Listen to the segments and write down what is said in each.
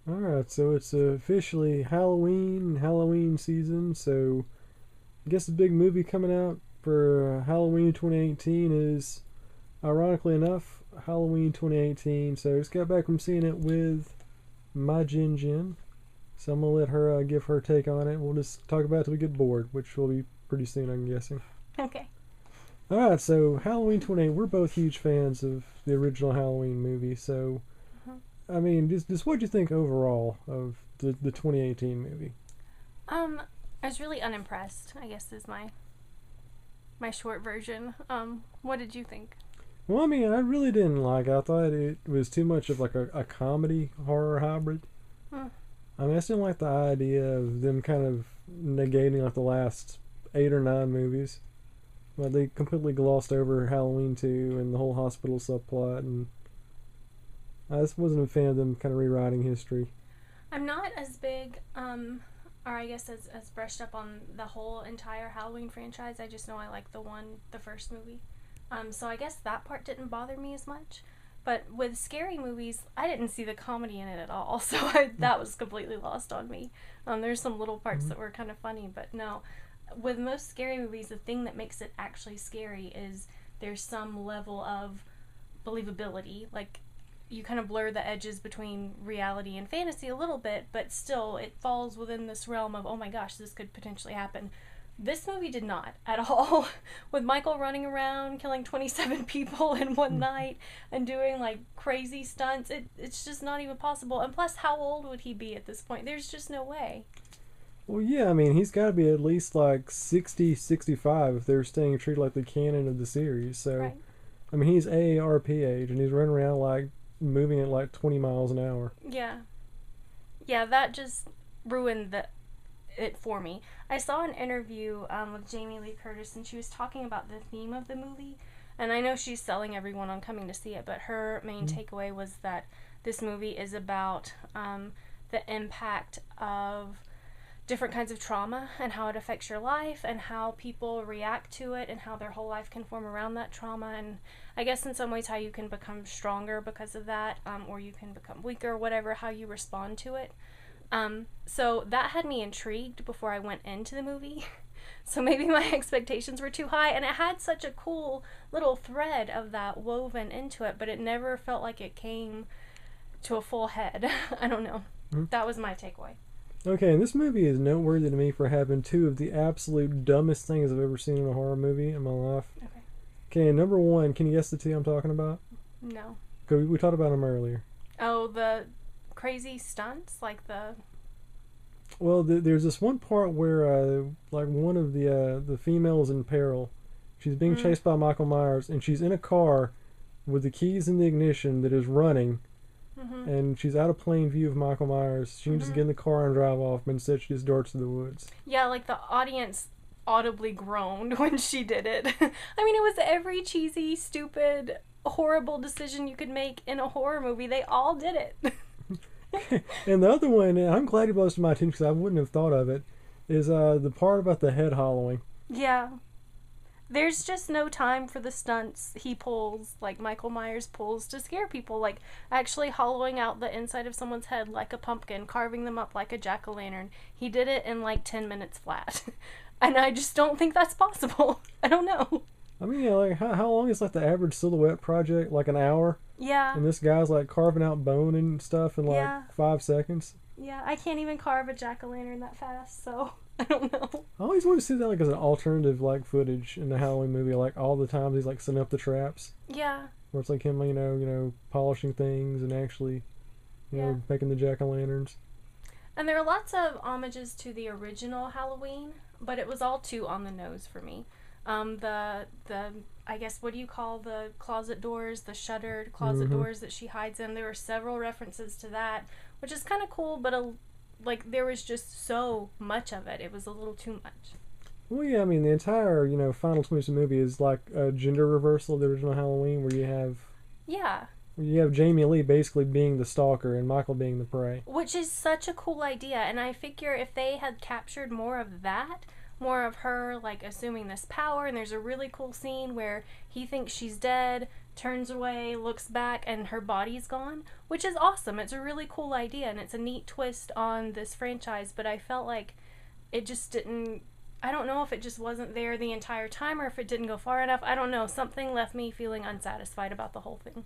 Alright, so it's officially Halloween season, so I guess the big movie coming out for Halloween 2018 is, ironically enough, Halloween 2018. So I just got back from seeing it with my Jin Jin. So I'm gonna let her give her take on it. We'll just talk about it till we get bored, which will be pretty soon, I'm guessing. Okay. Alright, so Halloween 2018, we're both huge fans of the original Halloween movie, so Mhm. I mean, just what do you think overall of the 2018 movie? Um, I was really unimpressed, I guess is my short version. What did you think? Well, I mean, I really didn't like it. I thought it was too much of like a comedy horror hybrid. Hmm. I mean, I just didn't like the idea of them kind of negating like the last 8 or 9 movies. Well, they completely glossed over Halloween 2 and the whole hospital subplot, and I just wasn't a fan of them kind of rewriting history. I'm not as big, or I guess as brushed up on the whole entire Halloween franchise. I just know I like the first movie. So I guess that part didn't bother me as much. But with scary movies, I didn't see the comedy in it at all, so that was completely lost on me. There's some little parts Mm-hmm. that were kind of funny, but no. With most scary movies, the thing that makes it actually scary is there's some level of believability. Like, you kind of blur the edges between reality and fantasy a little bit, but still, it falls within this realm of, oh my gosh, this could potentially happen. This movie did not at all. With Michael running around killing 27 people in one night and doing like crazy stunts, it's just not even possible. And plus, how old would he be at this point? There's just no way. Well, yeah, I mean, he's got to be at least like 60, 65 if they're staying true to like the canon of the series. So, Right. I mean, he's AARP age and he's running around like moving at like 20 miles an hour. Yeah. Yeah, that just ruined it for me. I saw an interview with Jamie Lee Curtis, and she was talking about the theme of the movie. And I know she's selling everyone on coming to see it, but her main Mm-hmm. takeaway was that this movie is about the impact of different kinds of trauma and how it affects your life and how people react to it and how their whole life can form around that trauma, and I guess in some ways how you can become stronger because of that, or you can become weaker, whatever, how you respond to it. So that had me intrigued before I went into the movie. So maybe my expectations were too high, and it had such a cool little thread of that woven into it, but it never felt like it came to a full head. I don't know. Mm-hmm. That was my takeaway. Okay, and this movie is noteworthy to me for having two of the absolute dumbest things I've ever seen in a horror movie in my life. Okay. Okay, number one, can you guess the two I'm talking about? No. 'Cause we talked about them earlier. Oh, the crazy stunts, like the. Well, there's this one part where, like, one of the females in peril. She's being Mm. chased by Michael Myers, and she's in a car with the keys in the ignition that is running, Mhm. and she's out of plain view of Michael Myers. She can just Mhm. get in the car and drive off, but instead she just darts to the woods. Yeah, like the audience audibly groaned when she did it. I mean, it was every cheesy, stupid, horrible decision you could make in a horror movie. They all did it. And the other one, and I'm glad you brought this to my attention because I wouldn't have thought of it, is the part about the head hollowing. Yeah. There's just no time for the stunts he pulls, like Michael Myers pulls, to scare people. Like actually hollowing out the inside of someone's head like a pumpkin, carving them up like a jack-o'-lantern. He did it in like 10 minutes flat. And I just don't think that's possible. I don't know. I mean, yeah, like how long is like the average silhouette project? Like an hour, Yeah. and this guy's like carving out bone and stuff in like Yeah. 5 seconds. Yeah, I can't even carve a jack-o'-lantern that fast, so I don't know. I always want to see that like as an alternative like footage in the Halloween movie, like all the times he's like setting up the traps, Yeah. where it's like him, polishing things and actually, Yeah. making the jack o' lanterns. And there are lots of homages to the original Halloween, but it was all too on the nose for me. The I guess, what do you call the closet doors, the shuttered closet Mm-hmm. doors that she hides in? There were several references to that, which is kind of cool, but like there was just so much of it. It was a little too much. Well, yeah, I mean the entire final twist of the movie is like a gender reversal of the original Halloween, Yeah, where you have Jamie Lee basically being the stalker and Michael being the prey. which is such a cool idea, and I figure if they had captured more of that, more of her like assuming this power, and there's a really cool scene where he thinks she's dead, turns away, looks back, and her body's gone, which is awesome. It's a really cool idea, and it's a neat twist on this franchise, but I felt like it just didn't... I don't know if it just wasn't there the entire time or if it didn't go far enough. I don't know. Something left me feeling unsatisfied about the whole thing.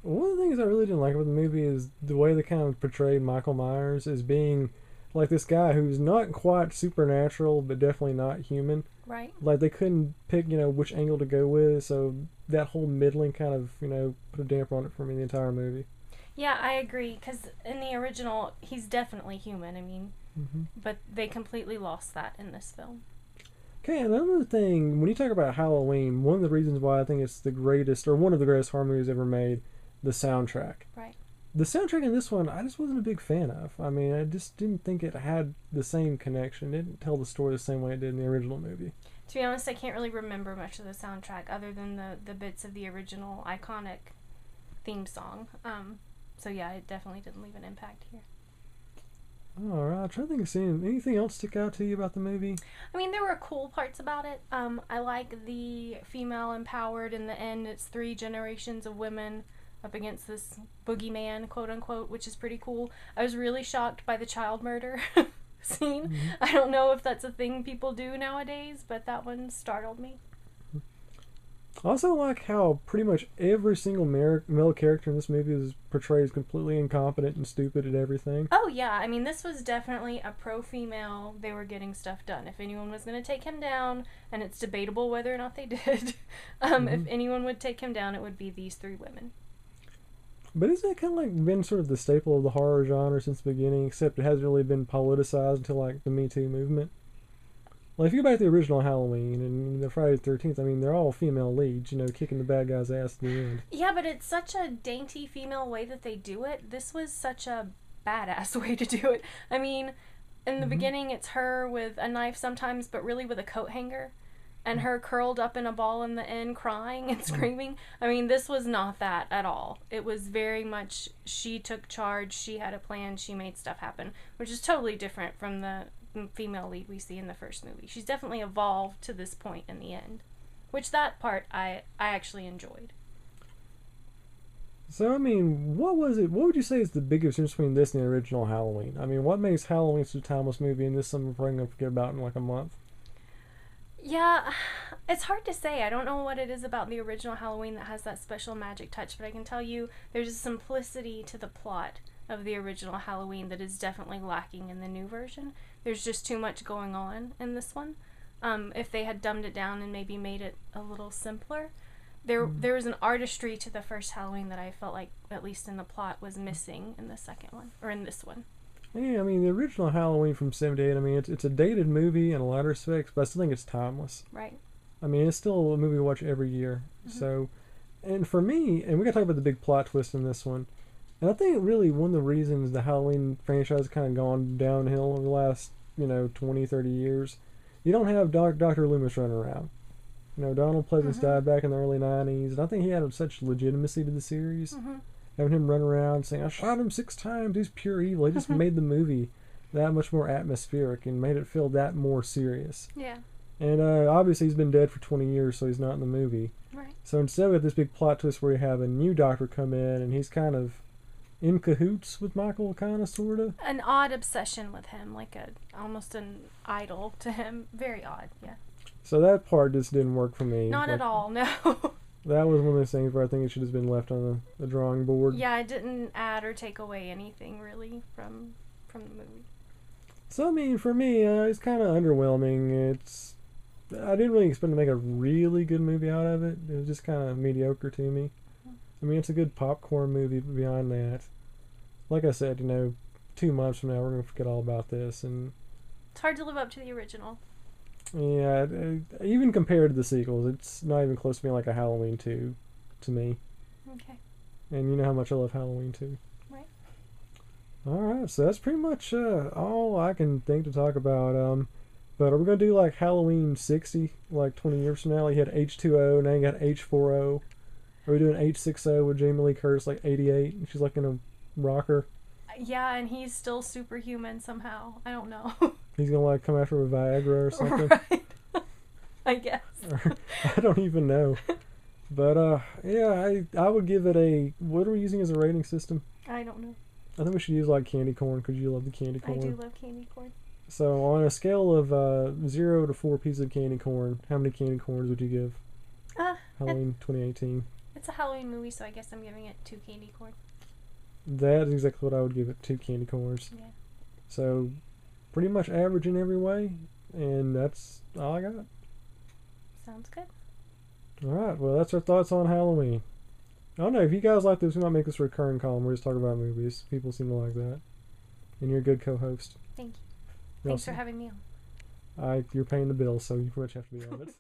One of the things I really didn't like about the movie is the way they kind of portrayed Michael Myers as being like this guy who's not quite supernatural, but definitely not human. Right. Like they couldn't pick, which angle to go with, so that whole middling kind of, put a damper on it for me the entire movie. Yeah, I agree, because in the original, he's definitely human, I mean, but they completely lost that in this film. Okay, another thing, when you talk about Halloween, one of the reasons why I think it's the greatest, or one of the greatest horror movies ever made, the soundtrack. Right. The soundtrack in this one, I just wasn't a big fan of. I mean, I just didn't think it had the same connection. It didn't tell the story the same way it did in the original movie. To be honest, I can't really remember much of the soundtrack other than the bits of the original iconic theme song. So yeah, it definitely didn't leave an impact here. Alright, I'm trying to think of seeing anything else stick out to you about the movie? I mean, there were cool parts about it. I like the female empowered in the end. It's 3 generations of women up against this boogeyman, quote unquote, which is pretty cool. I was really shocked by the child murder scene. I don't know if that's a thing people do nowadays, but that one startled me. I also like how pretty much every single male character in this movie is portrayed as completely incompetent and stupid at everything. Oh yeah, I mean, this was definitely a pro-female, they were getting stuff done. If anyone was going to take him down, and it's debatable whether or not they did, if anyone would take him down, it would be these 3 women. But isn't that kind of like been sort of the staple of the horror genre since the beginning, except it hasn't really been politicized until like the Me Too movement? Like if you go back to the original Halloween and the Friday the 13th, I mean, they're all female leads, kicking the bad guy's ass at the end. Yeah, but it's such a dainty female way that they do it. This was such a badass way to do it. I mean, in the beginning, it's her with a knife sometimes, but really with a coat hanger. And her curled up in a ball in the end, crying and screaming. I mean, this was not that at all. It was very much, she took charge, she had a plan, she made stuff happen. Which is totally different from the female lead we see in the first movie. She's definitely evolved to this point in the end. Which that part I actually enjoyed. So, I mean, what would you say is the biggest difference between this and the original Halloween? I mean, what makes Halloween such a timeless movie and this something we're probably going to forget about in like a month? Yeah, it's hard to say. I don't know what it is about the original Halloween that has that special magic touch, but I can tell you there's a simplicity to the plot of the original Halloween that is definitely lacking in the new version. There's just too much going on in this one. If they had dumbed it down and maybe made it a little simpler, there was an artistry to the first Halloween that I felt like, at least in the plot, was missing in the second one, or in this one. Yeah, I mean, the original Halloween from '78, I mean, it's a dated movie in a lot of respects, but I still think it's timeless. Right. I mean, it's still a movie we watch every year. So, and for me, and we got to talk about the big plot twist in this one, and I think really one of the reasons the Halloween franchise has kind of gone downhill over the last, 20, 30 years, you don't have Dr. Loomis running around. Donald Pleasance died back in the early 90s, and I think he added such legitimacy to the series. Having him run around saying, I shot him 6 times, he's pure evil. He just made the movie that much more atmospheric and made it feel that more serious. Yeah. And obviously he's been dead for 20 years, so he's not in the movie. Right. So instead we have this big plot twist where you have a new doctor come in, and he's kind of in cahoots with Michael, kind of, sort of. An odd obsession with him, like almost an idol to him. Very odd, yeah. So that part just didn't work for me. Not at all, no. That was one of those things where I think it should have been left on the drawing board. Yeah, it didn't add or take away anything, really, from the movie. So, I mean, for me, it's kind of underwhelming. I didn't really expect to make a really good movie out of it. It was just kind of mediocre to me. I mean, it's a good popcorn movie, but beyond that, like I said, 2 months from now, we're going to forget all about this. And it's hard to live up to the original. Yeah, even compared to the sequels, it's not even close to being like a Halloween 2 to me. Okay. And you know how much I love Halloween 2. Right. Alright, so that's pretty much all I can think to talk about. But are we going to do like Halloween 60, like 20 years from now? Like you had H2O, now you got H40. Are we doing H60 with Jamie Lee Curtis, like 88, and she's like in a rocker? Yeah, and he's still superhuman somehow. I don't know. He's going to like come after with Viagra or something? Right. I guess. I don't even know. But yeah, I would give it a. What are we using as a rating system? I don't know. I think we should use like candy corn because you love the candy I corn. do love candy corn. So on a scale of 0 to 4 pieces of candy corn, how many candy corns would you give Uh, Halloween 2018? it's a Halloween movie, so I guess I'm giving it 2 candy corn. That is exactly what I would give it. 2 candy corns. Yeah. So pretty much average in every way, and that's all I got. Sounds good. All right. Well, that's our thoughts on Halloween. I don't know if you guys like this. We might make this a recurring column. We just talk about movies. People seem to like that, and you're a good co-host. Thank you. You're Thanks for also- having me on. you're paying the bill, so you pretty much have to be on it.